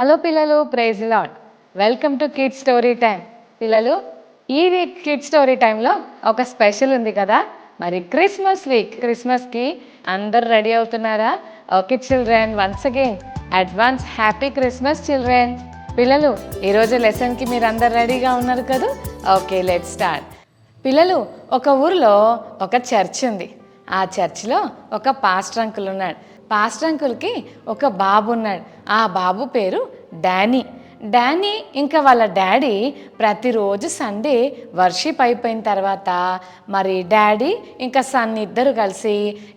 Hello పిల్లలు, praise lord. Welcome to kid story time. పిల్లలు, ఈ వీక్ కిడ్ స్టోరీ టైంలో ఒక స్పెషల్ ఉంది కదా. మరి క్రిస్మస్ వీక్, క్రిస్మస్కి అందరు రెడీ అవుతున్నారా? Okay children, once again advance happy Christmas children. పిల్లలు, ఈరోజు లెసన్కి మీరు అందరు రెడీగా ఉన్నారు కదా. Okay, let's start. పిల్లలు, ఒక ఊరిలో ఒక చర్చ్ ఉంది. ఆ చర్చ్లో ఒక పాస్టర్ అంకుల్ ఉన్నాడు. పాస్టర్ అంకుల్కి ఒక బాబు ఉన్నాడు. ఆ బాబు పేరు డానీ. డానీ ఇంకా వాళ్ళ డాడీ ప్రతిరోజు సండే వర్షిప్ అయిపోయిన తర్వాత మరి డాడీ ఇంకా సన్ ఇద్దరు కలిసి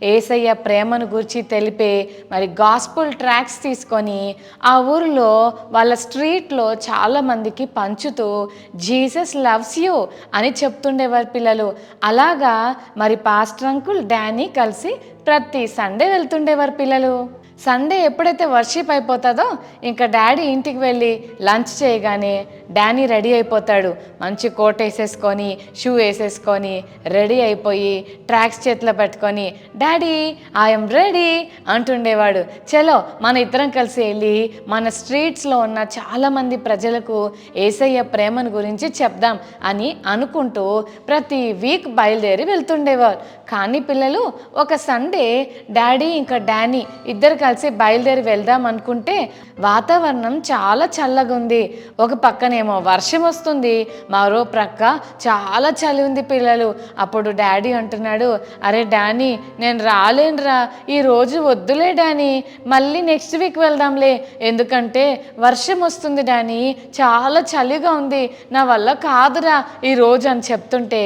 యేసయ్య ప్రేమను గురించి తెలిపే మరి గాస్పుల్ ట్రాక్స్ తీసుకొని ఆ ఊరిలో వాళ్ళ స్ట్రీట్లో చాలామందికి పంచుతూ జీసస్ లవ్స్ యూ అని చెప్తుండేవారు పిల్లలు. అలాగా మరి పాస్టర్ అంకుల్ డానీ కలిసి ప్రతి సండే వెళ్తుండేవారు పిల్లలు. సండే ఎప్పుడైతే వర్షిప్ అయిపోతుందో ఇంకా డాడీ ఇంటికి వెళ్ళి లంచ్ చేయగానే డానీ రెడీ అయిపోతాడు. మంచి కోట్ వేసేసుకొని షూ వేసేసుకొని రెడీ అయిపోయి ట్రాక్స్ చేతిలో పెట్టుకొని డాడీ ఐఎమ్ రెడీ అంటుండేవాడు. చలో మన ఇద్దరం కలిసి వెళ్ళి మన స్ట్రీట్స్లో ఉన్న చాలామంది ప్రజలకు యేసయ్య ప్రేమను గురించి చెప్దాం అని అనుకుంటూ ప్రతి వీక్ బయలుదేరి వెళ్తుండేవారు. కానీ పిల్లలు, ఒక సండే డాడీ ఇంకా డానీ ఇద్దరు కలిసి బయలుదేరి వెళ్దాం అనుకుంటే వాతావరణం చాలా చల్లగా ఉంది. ఒక పక్కనేమో వర్షం వస్తుంది, మరో ప్రక్క చాలా చలి ఉంది పిల్లలు. అప్పుడు డాడీ అంటున్నాడు, అరే డానీ నేను రాలేనురా, ఈరోజు వద్దులే డానీ, మళ్ళీ నెక్స్ట్ వీక్ వెళ్దాంలే, ఎందుకంటే వర్షం వస్తుంది డానీ, చాలా చలిగా ఉంది, నా వల్ల కాదురా ఈరోజు అని చెప్తుంటే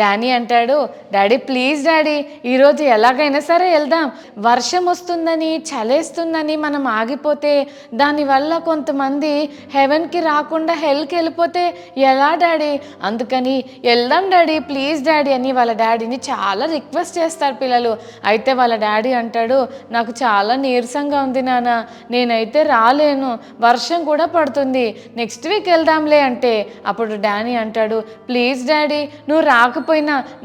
డానీ అంటాడు, డాడీ ప్లీజ్ డాడీ ఈరోజు ఎలాగైనా సరే వెళ్దాం, వర్షం వస్తుందని చలేస్తుందని మనం ఆగిపోతే దానివల్ల కొంతమంది హెవెన్కి రాకుండా హెల్కి వెళ్ళిపోతే ఎలా డాడీ, అందుకని వెళ్దాం డాడీ ప్లీజ్ డాడీ అని వాళ్ళ డాడీని చాలా రిక్వెస్ట్ చేస్తారు పిల్లలు. అయితే వాళ్ళ డాడీ అంటాడు, నాకు చాలా నీరసంగా ఉంది నాన్న, నేనైతే రాలేను, వర్షం కూడా పడుతుంది, నెక్స్ట్ వీక్ వెళ్దాంలే అంటే అప్పుడు డానీ అంటాడు, ప్లీజ్ డాడీ నువ్వు రాకపోయినా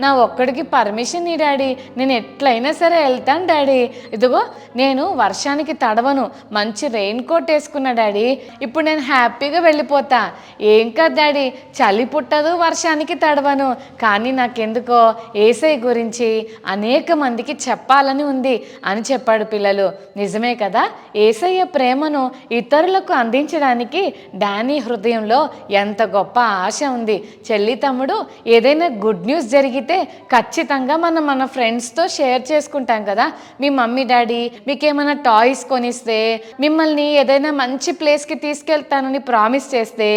నా ఒక్కడికి పర్మిషన్ ఈ డాడీ, నేను ఎట్లయినా సరే వెళ్తాను డాడీ, ఇదిగో నేను వర్షానికి తడవను, మంచి రెయిన్ కోట్ వేసుకున్నా డాడీ, ఇప్పుడు నేను హ్యాపీగా వెళ్ళిపోతా, ఏం కాదు డాడీ చలి పుట్టదు వర్షానికి తడవను, కానీ నాకెందుకో యేసయ్య గురించి అనేక మందికి చెప్పాలని ఉంది అని చెప్పాడు పిల్లలు. నిజమే కదా, యేసయ్య ప్రేమను ఇతరులకు అందించడానికి డానీ హృదయంలో ఎంత గొప్ప ఆశ ఉంది. చెల్లి తమ్ముడు, ఏదైనా గుడ్ న్యూస్ జరిగితే ఖచ్చితంగా మనం మన ఫ్రెండ్స్తో షేర్ చేసుకుంటాం కదా. మీ మమ్మీ డాడీ మీకేమైనా టాయ్స్ కొనిస్తే, మిమ్మల్ని ఏదైనా మంచి ప్లేస్కి తీసుకెళ్తానని ప్రామిస్ చేస్తే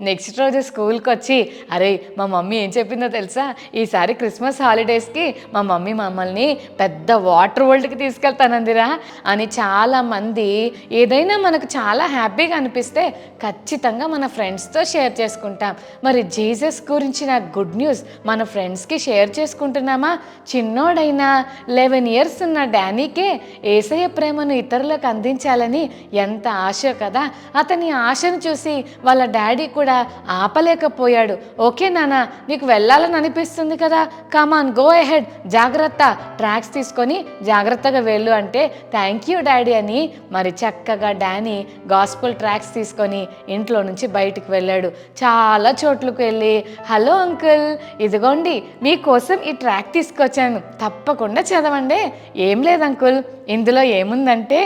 నెక్స్ట్ రోజు స్కూల్కి వచ్చి, అరే మా మమ్మీ ఏం చెప్పిందో తెలుసా, ఈసారి క్రిస్మస్ హాలిడేస్కి మా మమ్మీ మమ్మల్ని పెద్ద వాటర్ వరల్డ్కి తీసుకెళ్తానందిరా అని చాలామంది ఏదైనా మనకు చాలా హ్యాపీగా అనిపిస్తే ఖచ్చితంగా మన ఫ్రెండ్స్తో షేర్ చేసుకుంటాం. మరి జీసస్ గురించిన గుడ్ న్యూస్ మన ఫ్రెండ్స్కి షేర్ చేసుకుంటున్నామా? చిన్నోడైనా 11 years ఉన్న డానీకే యేసయ్య ప్రేమను ఇతరులకు అందించాలని ఎంత ఆశ కదా. అతని ఆశను చూసి వాళ్ళ డాడీ కూడా ఆపలేకపోయాడు. ఓకే నాన్న, నీకు వెళ్ళాలని అనిపిస్తుంది కదా, కమాన్ గో అహెడ్, జాగ్రత్త, ట్రాక్స్ తీసుకొని జాగ్రత్తగా వెళ్ళు అంటే థ్యాంక్ యూ డాడీ అని మరి చక్కగా డానీ గాస్పుల్ ట్రాక్స్ తీసుకొని ఇంట్లో నుంచి బయటికి వెళ్ళాడు. చాలా చోట్లకు వెళ్ళి, హలో అంకుల్ ఇదిగోండి మీకోసం ఈ ట్రాక్ తీసుకొచ్చాను, తప్పకుండా చదవండి. ఏం లేదు అంకుల్, ఇందులో ఏముందంటే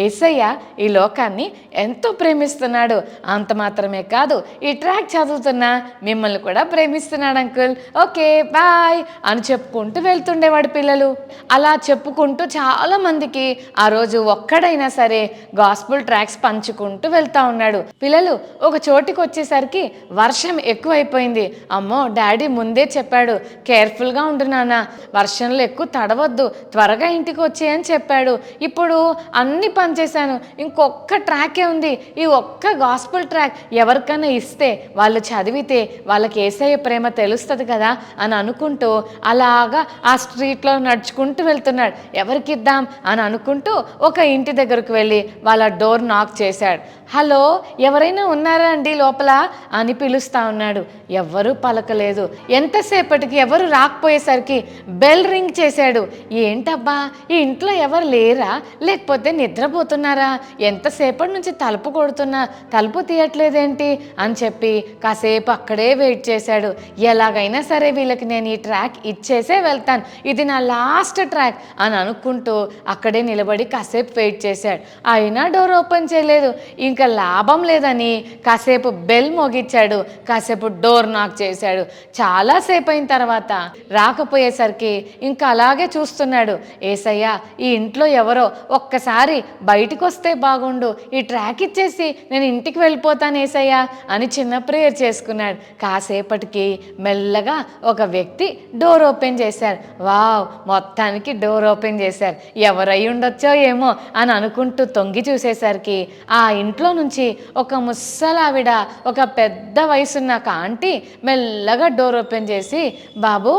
యేసయ్య ఈ లోకాన్ని ఎంతో ప్రేమిస్తున్నాడు, అంత మాత్రమే కాదు ఈ ట్రాక్ చదువుతున్నా మిమ్మల్ని కూడా ప్రేమిస్తున్నాడు అంకుల్, ఓకే బాయ్ అని చెప్పుకుంటూ వెళ్తుండేవాడు పిల్లలు. అలా చెప్పుకుంటూ చాలామందికి ఆ రోజు ఒక్కడైనా సరే గాస్పుల్ ట్రాక్స్ పంచుకుంటూ వెళ్తా ఉన్నాడు. పిల్లలు, ఒక చోటికి వచ్చేసరికి వర్షం ఎక్కువైపోయింది. అమ్మో డాడీ ముందే చెప్పాడు, కేర్ఫుల్గా ఉండు నాన్న, వర్షంలో ఎక్కువ తడవద్దు, త్వరగా ఇంటికి వచ్చేయని చెప్పాడు. ఇప్పుడు అన్ని పని చేశాను, ఇంకొక్క ట్రాకే ఉంది, ఈ ఒక్క గాస్పుల్ ట్రాక్ ఎవరికైనా ఇస్తే వాళ్ళు చదివితే వాళ్ళకి యేసయ్య ప్రేమ తెలుస్తుంది కదా అని అనుకుంటూ అలాగా ఆ స్ట్రీట్లో నడుచుకుంటూ వెళ్తున్నాడు. ఎవరికి ఇద్దాం అని అనుకుంటూ ఒక ఇంటి దగ్గరకు వెళ్ళి వాళ్ళ డోర్ నాక్ చేశాడు. హలో ఎవరైనా ఉన్నారా అండి లోపల అని పిలుస్తా ఉన్నాడు. ఎవ్వరూ పలకలేదు. ఎంతసేపటి కాసేపటికి ఎవరు రాకపోయేసరికి బెల్ రింగ్ చేశాడు. ఏంటబ్బా, ఈ ఇంట్లో ఎవరు లేరా, లేకపోతే నిద్రపోతున్నారా, ఎంతసేపటి నుంచి తలుపు కొడుతున్నా తలుపు తీయట్లేదేంటి అని చెప్పి కాసేపు అక్కడే వెయిట్ చేశాడు. ఎలాగైనా సరే వీళ్ళకి నేను ఈ ట్రాక్ ఇచ్చేసే వెళ్తాను, ఇది నా లాస్ట్ ట్రాక్ అని అనుకుంటూ అక్కడే నిలబడి కాసేపు వెయిట్ చేశాడు. అయినా డోర్ ఓపెన్ చేయలేదు. ఇంకా లాభం లేదని కాసేపు బెల్ మోగించాడు, కాసేపు డోర్ నాక్ చేశాడు. చాలాసేపు అయిన తర్వాత రాకపోయేసరికి ఇంకా అలాగే చూస్తున్నాడు. ఏసయ్యా, ఈ ఇంట్లో ఎవరో ఒక్కసారి బయటికి వస్తే బాగుండు, ఈ ట్రాక్ ఇచ్చేసి నేను ఇంటికి వెళ్ళిపోతాను ఏసయ్యా అని చిన్న ప్రేయర్ చేసుకున్నాడు. కాసేపటికి మెల్లగా ఒక వ్యక్తి డోర్ ఓపెన్ చేశారు. వావ్, మొత్తానికి డోర్ ఓపెన్ చేశారు. ఎవరై ఉండొచ్చో ఏమో అని అనుకుంటూ తొంగి చూసేసరికి ఆ ఇంట్లో నుంచి ఒక ముసలావిడ, ఒక పెద్ద వయసున్న ఒక ఆంటీ మెల్లగా డోర్ ఓపెన్ చేసి, బాబు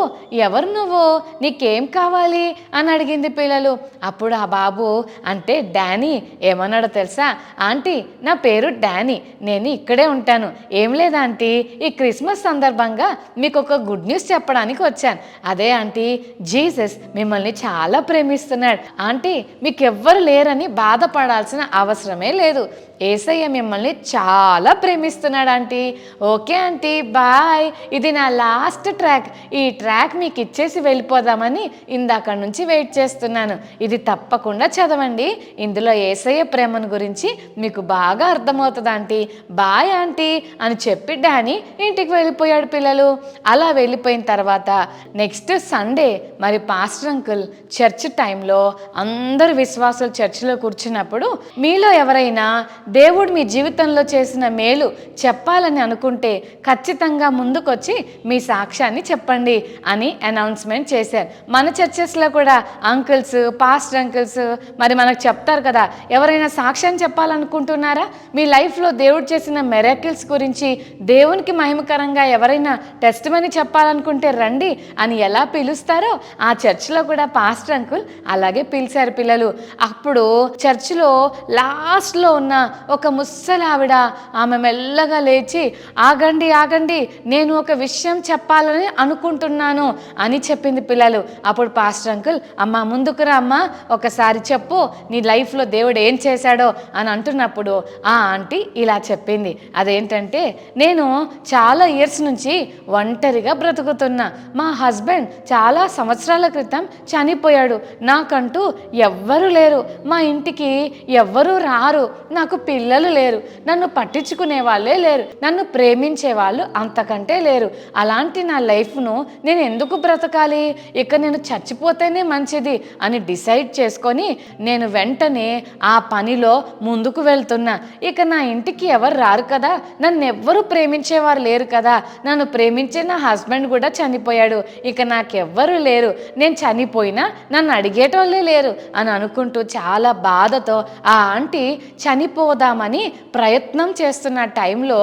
ఎవరు నువ్వు, నీకేం కావాలి అని అడిగింది పిల్లలు. అప్పుడు ఆ బాబు అంటే డానీ ఏమన్నాడో తెలుసా, ఆంటీ నా పేరు డానీ, నేను ఇక్కడే ఉంటాను. ఏం లేదా ఆంటీ, ఈ క్రిస్మస్ సందర్భంగా మీకు ఒక గుడ్ న్యూస్ చెప్పడానికి వచ్చాను. అదే ఆంటీ, జీసస్ మిమ్మల్ని చాలా ప్రేమిస్తున్నాడు ఆంటీ, మీకు ఎవ్వరు లేరని బాధపడాల్సిన అవసరమే లేదు. ఏసయ్య మిమ్మల్ని చాలా ప్రేమిస్తున్నాడు ఆంటీ. ఓకే ఆంటీ, బాయ్, ఇది నా లాస్ట్ ట్రాక్, ఈ ట్రాక్ మీకు ఇచ్చేసి వెళ్ళిపోదామని ఇందాక నుంచి వెయిట్ చేస్తున్నాను. ఇది తప్పకుండా చదవండి, ఇందులో ఏసయ్య ప్రేమను గురించి మీకు బాగా అర్థమవుతుంది ఆంటీ. బాయ్ ఆంటీ అని చెప్పి డానీ ఇంటికి వెళ్ళిపోయాడు. పిల్లలు అలా వెళ్ళిపోయిన తర్వాత నెక్స్ట్ సండే మరి పాస్టర్ అంకుల్ చర్చ్ టైంలో అందరు విశ్వాసులు చర్చిలో కూర్చున్నప్పుడు, మీలో ఎవరైనా దేవుడు మీ జీవితంలో చేసిన మేలు చెప్పాలని అనుకుంటే ఖచ్చితంగా ముందుకొచ్చి మీ సాక్ష్యాన్ని చెప్పండి అని అనౌన్స్మెంట్ చేశారు. మన చర్చెస్లో కూడా అంకుల్స్, పాస్టర్ అంకుల్స్ మరి మనకు చెప్తారు కదా, ఎవరైనా సాక్ష్యం చెప్పాలనుకుంటున్నారా, మీ లైఫ్లో దేవుడు చేసిన మిరాకిల్స్ గురించి, దేవునికి మహిమకరంగా ఎవరైనా టెస్టిమనీ చెప్పాలనుకుంటే రండి అని ఎలా పిలుస్తారో ఆ చర్చ్లో కూడా పాస్టర్ అంకుల్ అలాగే పిలిచారు. పిల్లలు అప్పుడు చర్చ్లో లాస్ట్లో ఉన్న ఒక ముసలావిడ, ఆమె మెల్లగా లేచి, ఆగండి ఆగండి, నేను ఒక విషయం చెప్పాలని అనుకుంటున్నాను అని చెప్పింది. పిల్లలు అప్పుడు పాస్టర్ అంకుల్, అమ్మ ముందుకు రా అమ్మ, ఒకసారి చెప్పు నీ లైఫ్లో దేవుడు ఏం చేశాడో అని అంటున్నప్పుడు ఆ ఆంటీ ఇలా చెప్పింది. అదేంటంటే, నేను చాలా ఇయర్స్ నుంచి ఒంటరిగా బ్రతుకుతున్నా, మా హస్బెండ్ చాలా సంవత్సరాల క్రితం చనిపోయాడు, నాకంటూ ఎవ్వరూ లేరు, మా ఇంటికి ఎవ్వరూ రారు, నాకు పిల్లలు లేరు, నన్ను పట్టించుకునే వాళ్ళే లేరు, నన్ను ప్రేమించే వాళ్ళు అంతకంటే లేరు. అలాంటి నా లైఫ్ను నేను ఎందుకు బ్రతకాలి, ఇక నేను చచ్చిపోతేనే మంచిది అని డిసైడ్ చేసుకొని నేను వెంటనే ఆ పనిలో ముందుకు వెళ్తున్నా. ఇక నా ఇంటికి ఎవరు రారు కదా, నన్ను ఎవ్వరూ ప్రేమించేవారు లేరు కదా, నన్ను ప్రేమించే నా హస్బెండ్ కూడా చనిపోయాడు, ఇక నాకెవ్వరూ లేరు, నేను చనిపోయినా నన్ను అడిగేటోళ్ళే లేరు అని అనుకుంటూ చాలా బాధతో ఆ ఆంటీ చనిపోదామని ప్రయత్నం చేస్తున్న టైంలో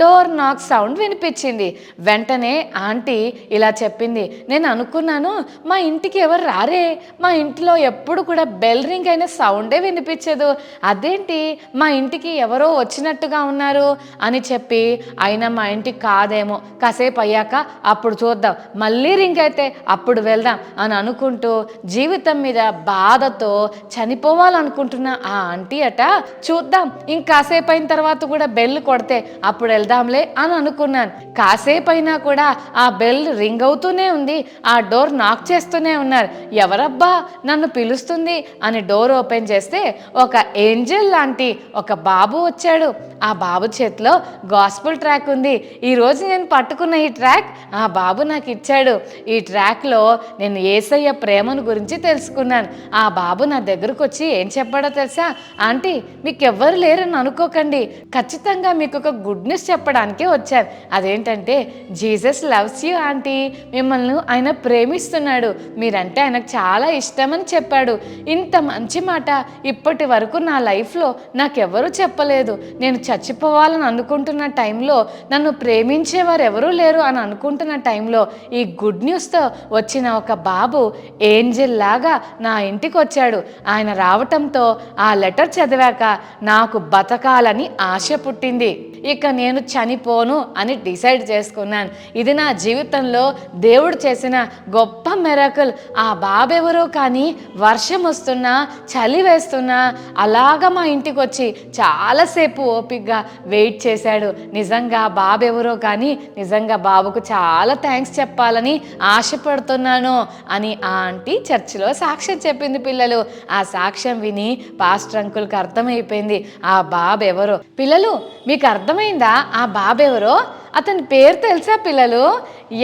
డోర్ నాక్ సౌండ్ వినిపించింది. వెంటనే ఆంటీ ఇలా చెప్పింది, నేను అనుకున్నాను మా ఇంటికి ఎవరు రారే, మా ఇంట్లో ఎప్పుడు కూడా బెల్ రింగ్ అయిన సౌండే వినిపించదు, అదేంటి మా ఇంటికి ఎవరో వచ్చినట్టుగా ఉన్నారు అని చెప్పి, అయినా మా ఇంటికి కాదేమో, కాసేపు అయ్యాక అప్పుడు చూద్దాం, మళ్ళీ రింగ్ అయితే అప్పుడు వెళ్దాం అని అనుకుంటూ జీవితం మీద బాధతో చనిపోవాలనుకుంటున్న ఆ ఆంటీ అట, చూద్దాం ఇంకాసేపు అయిన తర్వాత కూడా బెల్ కొడితే అప్పుడు వెళ్దాంలే అని అనుకున్నాను. కాసేపు అయినా కూడా ఆ బెల్ రింగ్ అవుతూనే ఉంది, ఆ డోర్ నాక్ చేస్తూనే ఉన్నారు, ఎవరబ్బా నన్ను పిలుస్తుంది అని డోర్ ఓపెన్ చేస్తే ఒక ఏంజెల్ లాంటి ఒక బాబు వచ్చాడు. ఆ బాబు చేతిలో గాస్పుల్ ట్రాక్ ఉంది. ఈరోజు నేను పట్టుకున్న ఈ ట్రాక్ ఆ బాబు నాకు ఇచ్చాడు. ఈ ట్రాక్లో నేను యేసయ్య ప్రేమను గురించి తెలుసుకున్నాను. ఆ బాబు నా దగ్గరకు వచ్చి ఏం చెప్పాడో తెలుసా, ఆంటీ మీకు ఎవ్వరు లేరని అనుకోకండి, ఖచ్చితంగా మీకు ఒక గుడ్ న్యూస్ చెప్పడానికే వచ్చాను. అదేంటంటే, జీసస్ లవ్స్ యూ ఆంటీ, మిమ్మల్ని ఆయన ప్రేమిస్తున్నాడు, మీరంటే ఆయనకు చాలా ఇష్టమని చెప్పాడు. ఇంత మంచి మాట ఇప్పటి వరకు నా లైఫ్లో నాకెవరూ చెప్పలేదు. నేను చచ్చిపోవాలని అనుకుంటున్న టైంలో, నన్ను ప్రేమించేవారు ఎవరూ లేరు అని అనుకుంటున్న టైంలో ఈ గుడ్ న్యూస్తో వచ్చిన ఒక బాబు ఏంజెల్ లాగా నా ఇంటికి వచ్చాడు. ఆయన రావటంతో ఆ లెటర్ చదివాక నాకు బతకాలని ఆశ పుట్టింది. ఇక నేను చనిపోను అని డిసైడ్ చేసుకున్నాను. ఇది నా జీవితంలో జీవితంలో దేవుడు చేసిన గొప్ప మిరకల్. ఆ బాబెవరో కానీ వర్షం వస్తున్నా చలి వేస్తున్నా అలాగ మా ఇంటికి వచ్చి చాలాసేపు ఓపికగా వెయిట్ చేశాడు. నిజంగా బాబెవరో కానీ నిజంగా బాబుకు చాలా థ్యాంక్స్ చెప్పాలని ఆశపడుతున్నాను అని ఆ ఆంటీ చర్చిలో సాక్ష్యం చెప్పింది పిల్లలు. ఆ సాక్ష్యం విని పాస్టర్ అంకుల్కి అర్థమైపోయింది ఆ బాబు ఎవరో. పిల్లలు మీకు అర్థమైందా ఆ బాబు ఎవరో? అతని పేరు తెలుసా పిల్లలు?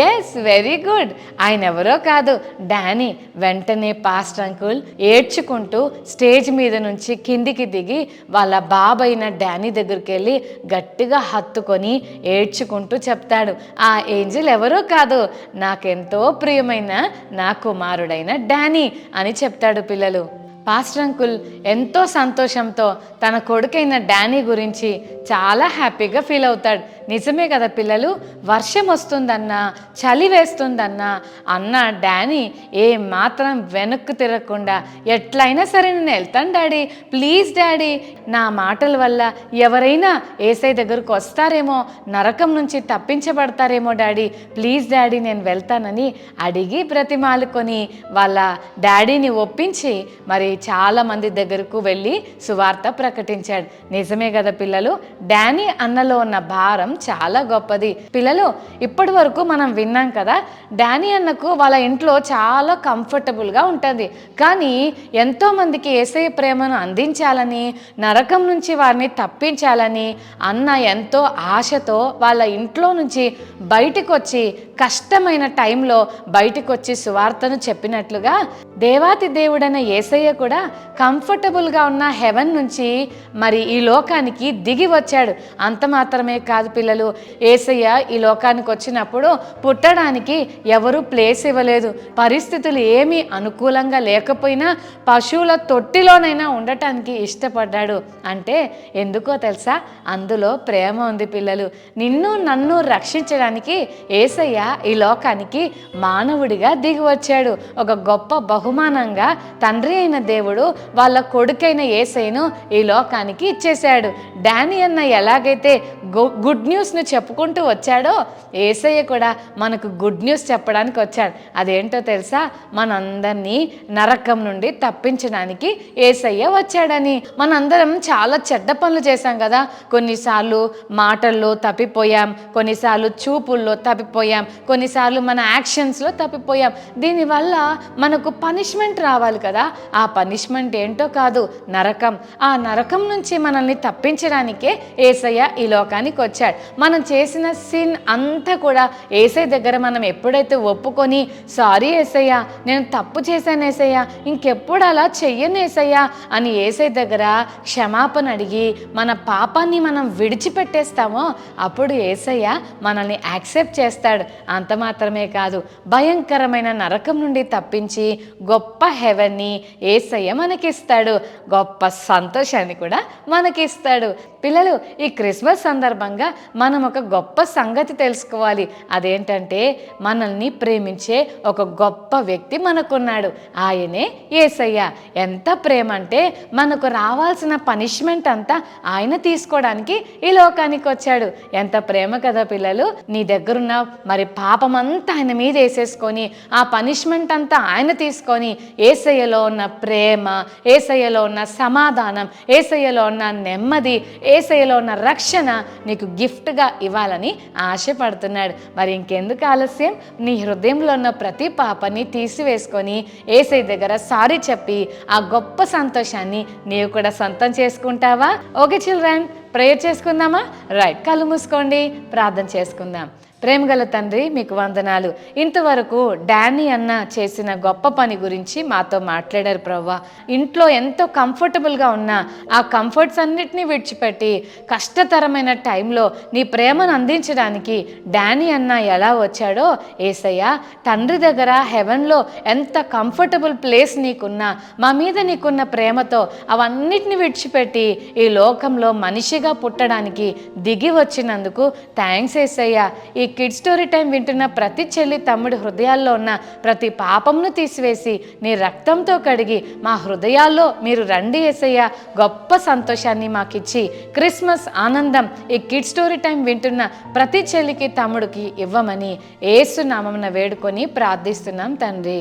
Yes, very good. ఆయన ఎవరో కాదు, డానీ. వెంటనే పాస్టర్ అంకుల్ ఏడ్చుకుంటూ స్టేజ్ మీద నుంచి కిందికి దిగి వాళ్ళ బాబైన డానీ దగ్గరికి వెళ్ళి గట్టిగా హత్తుకొని ఏడ్చుకుంటూ చెప్తాడు, ఆ ఏంజల్ ఎవరో కాదు, నాకెంతో ప్రియమైన నా కుమారుడైన డానీ అని చెప్తాడు పిల్లలు. పాస్టర్ అంకుల్ ఎంతో సంతోషంతో తన కొడుకైన డానీ గురించి చాలా హ్యాపీగా ఫీల్ అవుతాడు. నిజమే కదా పిల్లలు, వర్షం వస్తుందన్నా చలి వేస్తుందన్నా అన్న డానీ ఏ మాత్రం వెనక్కు తిరగకుండా ఎట్లయినా సరే నేను వెళ్తాను డాడీ, ప్లీజ్ డాడీ, నా మాటల వల్ల ఎవరైనా యేసయ్య దగ్గరకు వస్తారేమో, నరకం నుంచి తప్పించబడతారేమో డాడీ, ప్లీజ్ డాడీ నేను వెళ్తానని అడిగి బ్రతిమాలుకొని వాళ్ళ డాడీని ఒప్పించి మరి చాలామంది దగ్గరకు వెళ్ళి సువార్త ప్రకటించాడు. నిజమే కదా పిల్లలు, డానీ అన్నలో ఉన్న భారం చాలా గొప్పది. పిల్లలు ఇప్పటి వరకు మనం విన్నాం కదా, డానీ అన్నకు వాళ్ళ ఇంట్లో చాలా కంఫర్టబుల్గా ఉంటుంది. కానీ ఎంతోమందికి యేసయ్య ప్రేమను అందించాలని, నరకం నుంచి వారిని తప్పించాలని అన్న ఎంతో ఆశతో వాళ్ళ ఇంట్లో నుంచి బయటకు వచ్చి కష్టమైన టైంలో బయటకు వచ్చి సువార్తను చెప్పినట్లుగా దేవాతి దేవుడైన యేసయ్య కూడా కంఫర్టబుల్గా ఉన్న హెవెన్ నుంచి మరి ఈ లోకానికి దిగి వచ్చాడు. అంత మాత్రమే కాదు పిల్లలు, యేసయ్య ఈ లోకానికి వచ్చినప్పుడు పుట్టడానికి ఎవరు ప్లేస్ ఇవ్వలేదు. పరిస్థితులు ఏమీ అనుకూలంగా లేకపోయినా పశువుల తొట్టిలోనైనా ఉండటానికి ఇష్టపడ్డాడు. అంటే ఎందుకో తెలుసా, అందులో ప్రేమ ఉంది పిల్లలు. నిన్ను నన్ను రక్షించడానికి యేసయ్య ఈ లోకానికి మానవుడిగా దిగి వచ్చాడు. ఒక గొప్ప బహుమానంగా తండ్రి అయిన దేవుడు వాళ్ళ కొడుకైన యేసయ్యను ఈ లోకానికి ఇచ్చేశాడు. డానీ అన్న ఎలాగైతే గుడ్ న్యూస్ను చెప్పుకుంటూ వచ్చాడో, యేసయ్య కూడా మనకు గుడ్ న్యూస్ చెప్పడానికి వచ్చాడు. అదేంటో తెలుసా, మనందరినీ నరకం నుండి తప్పించడానికి యేసయ్య వచ్చాడని. మనందరం చాలా చెడ్డ పనులు చేశాం కదా, కొన్నిసార్లు మాటల్లో తప్పిపోయాం, కొన్నిసార్లు చూపుల్లో తప్పిపోయాం, కొన్నిసార్లు మన యాక్షన్స్లో తప్పిపోయాం. దీనివల్ల మనకు పనిష్మెంట్ రావాలి కదా, ఆ పనిష్మెంట్ ఏంటో కాదు, నరకం. ఆ నరకం నుంచి మనల్ని తప్పించడానికే యేసయ్య ఈ లోకానికి వచ్చాడు. మనం చేసిన సిన్ అంతా కూడా యేసయ్య దగ్గర మనం ఎప్పుడైతే ఒప్పుకొని, సారీ యేసయ్య, నేను తప్పు చేశాను యేసయ్య, ఇంకెప్పుడు అలా చెయ్యను యేసయ్య అని యేసయ్య దగ్గర క్షమాపణ అడిగి మన పాపాన్ని మనం విడిచిపెట్టేస్తామో అప్పుడు యేసయ్య మనల్ని యాక్సెప్ట్ చేస్తాడు. అంత మాత్రమే కాదు, భయంకరమైన నరకం నుండి తప్పించి గొప్ప హెవెన్ని యేసయ్య మనకిస్తాడు, గొప్ప సంతోషాన్ని కూడా మనకిస్తాడు. పిల్లలు ఈ క్రిస్మస్ సందర్భంగా మనం ఒక గొప్ప సంగతి తెలుసుకోవాలి. అదేంటంటే మనల్ని ప్రేమించే ఒక గొప్ప వ్యక్తి మనకున్నాడు, ఆయనే యేసయ్య. ఎంత ప్రేమ అంటే మనకు రావాల్సిన పనిష్మెంట్ అంతా ఆయన తీసుకోవడానికి ఈ లోకానికి వచ్చాడు. ఎంత ప్రేమ కదా పిల్లలు. నీ దగ్గరున్న మరి పాపమంతా ఆయన మీద వేసేసుకొని ఆ పనిష్మెంట్ అంతా ఆయన తీసుకొని యేసయ్యలో ఉన్న ప్రేమ, యేసయ్యలో ఉన్న సమాధానం, యేసయ్యలో ఉన్న నెమ్మది, యేసయ్యలో ఉన్న రక్షణ నీకు గిఫ్ట్గా ఇవ్వాలని ఆశపడుతున్నాడు. మరి ఇంకెందుకు ఆలస్యం, నీ హృదయంలో ఉన్న ప్రతి పాపని తీసివేసుకొని యేసయ్య దగ్గర సారీ చెప్పి ఆ గొప్ప సంతోషాన్ని నీవు కూడా సొంతం చేసుకుంటావా? ఓకే చిల్డ్రన్, ప్రేయర్ చేసుకుందామా? రైట్, కళ్ళు మూసుకోండి, ప్రార్థన చేసుకుందాం. ప్రేమగల తండ్రి మీకు వందనాలు. ఇంతవరకు డానీ అన్న చేసిన గొప్ప పని గురించి మాతో మాట్లాడారు ప్రభువా. ఇంట్లో ఎంతో కంఫర్టబుల్గా ఉన్నా ఆ కంఫర్ట్స్ అన్నిటినీ విడిచిపెట్టి కష్టతరమైన టైంలో నీ ప్రేమను అందించడానికి డానీ అన్న ఎలా వచ్చాడో, యేసయ్య తండ్రి దగ్గర హెవెన్లో ఎంత కంఫర్టబుల్ ప్లేస్ నీకున్నా, మా మీద నీకున్న ప్రేమతో అవన్నిటిని విడిచిపెట్టి ఈ లోకంలో మనిషిగా పుట్టడానికి దిగి వచ్చినందుకు థ్యాంక్స్ యేసయ్య. ఈ కిడ్ స్టోరీ టైం వింటున్న ప్రతి చెల్లి తమ్ముడి హృదయాల్లో ఉన్న ప్రతి పాపంను తీసివేసి నీ రక్తంతో కడిగి మా హృదయాల్లో మీరు రండి యేసయ్య గొప్ప సంతోషాన్ని మాకిచ్చి క్రిస్మస్ ఆనందం ఈ కిడ్ స్టోరీ టైం వింటున్న ప్రతి చెల్లికి తమ్ముడికి ఇవ్వమని యేసు నామమున వేడుకొని ప్రార్థిస్తున్నాం తండ్రి.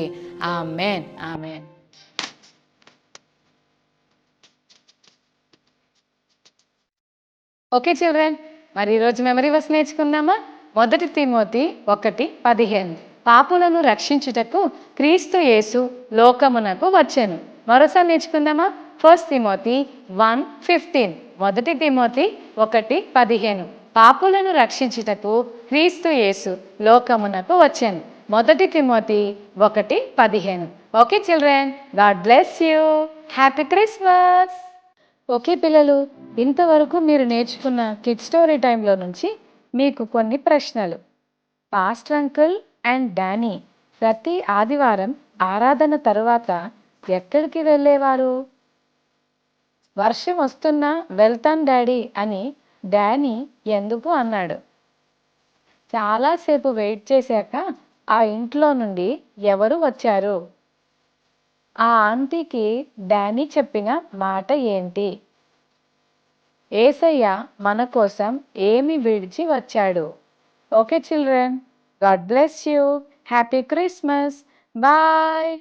ఆమేన్, ఆమేన్. ఓకే చిల్డ్రన్, మరి ఈరోజు మెమరీ వర్స్ నేర్చుకుందామా? 1 తిమోతి 1:15 పాపులను రక్షించుటకు క్రీస్తు యేసు లోకమునకు వచ్చెను. మరోసారి నేర్చుకుందామా? 1 తిమోతి 1:15 1 తిమోతి 1:15 పాపులను రక్షించుటకు క్రీస్తు యేసు లోకమునకు వచ్చెను. 1 Timothy 1:15. Okay children, God bless you. Happy Christmas. Okay పిల్లలు, ఇంతవరకు మీరు నేర్చుకున్న కిడ్ స్టోరీ టైంలో నుంచి మీకు కొన్ని ప్రశ్నలు. పాస్టర్ అంకుల్ అండ్ డానీ ప్రతి ఆదివారం ఆరాధన తరువాత ఎక్కడికి వెళ్ళేవారు? వర్షం వస్తున్నా వెళ్తాను డాడీ అని డానీ ఎందుకు అన్నాడు? చాలాసేపు వెయిట్ చేశాక ఆ ఇంట్లో నుండి ఎవరు వచ్చారు? ఆ ఆంటీకి డానీ చెప్పిన మాట ఏంటి? యేసయ్య మన కోసం ఏమి విడిచి వచ్చాడు? Okay children, God bless you. Happy Christmas. Bye.